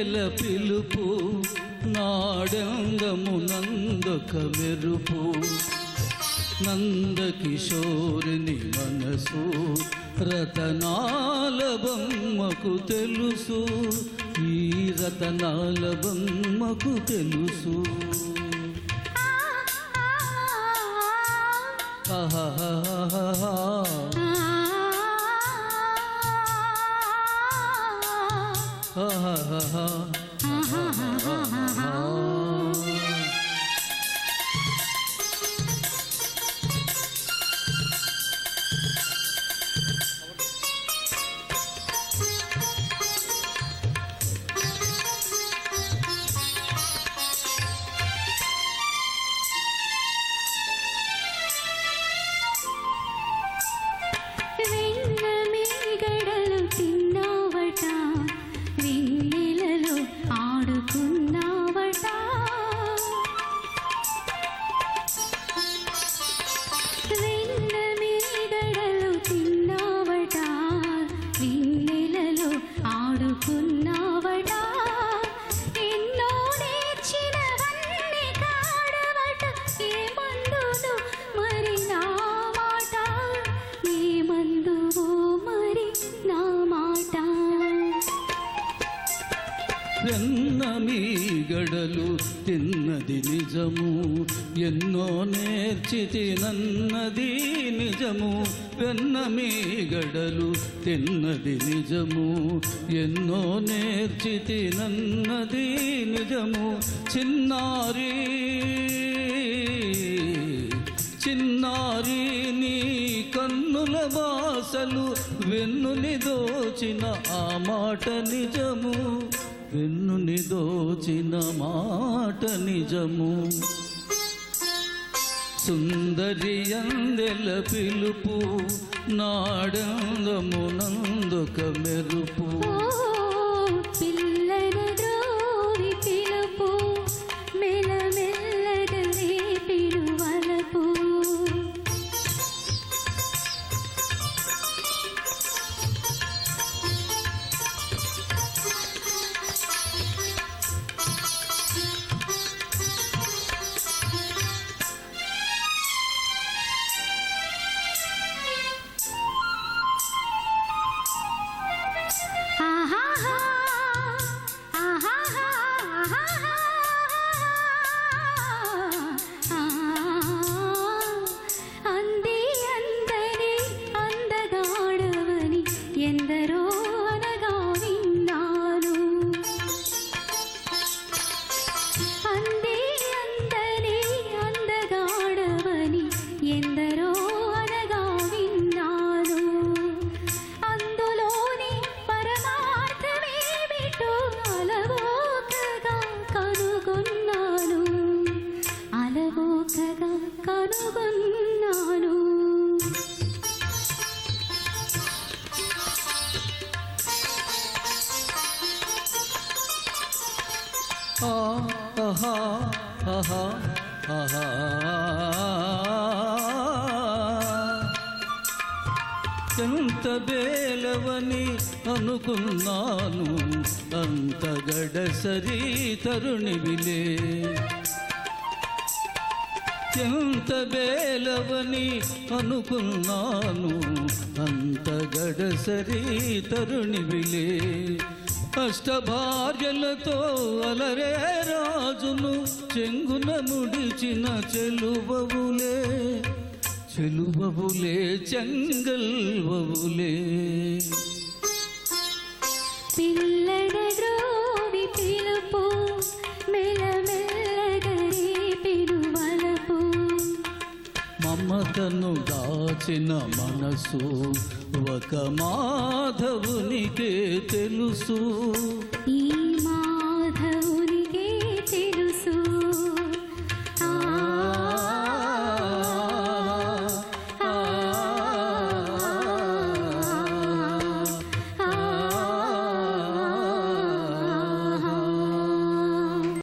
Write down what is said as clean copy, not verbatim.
అందెల పిలుపు నాడంగమునందొక మెరుపు నందకిశోరుని మనసు రతనాల బొమ్మకు తెలుసు ఈ రతనాల బొమ్మకు తెలుసు వెన్నమీగడలు తిన్నది నిజము ఎన్నో నేర్చితి నన్నది నిజము వెన్నమీగడలు తిన్నది నిజము ఎన్నో నేర్చితి నన్నది నిజము చిన్నారి చిన్నారి నీ కన్నుల బాసలు వెన్నుని దోచిన ఆ మాట నిజము వెన్నుని దోచిన మాట నిజము సుందరి అందెల పిలుపు నాడందమునందొక మెరుపు పిల్లల ద్రోవి పిలుపు మెల్లమెల్లగలే పిలువలపు కనుగొన్నాను ఆహా ఆహా ఆహా ఎంత బేలవని అనుకున్నాను అంత గడసరి తరుణివిలే ఎంత బేలవని అనుకున్నాను అంత గడసరి తరుణివిలే అష్టభార్యలతో అలరే రాజును చెంగున ముడిచిన చెలువవులే చెలువవులే చెంగల్వవులే పిల్లడ ద్రోవి పిలుపు మెల్లమెల్లగరే పిలువలపు మమతను దాచిన మనసు ఒక మాధవునికే తెలుసు ఈ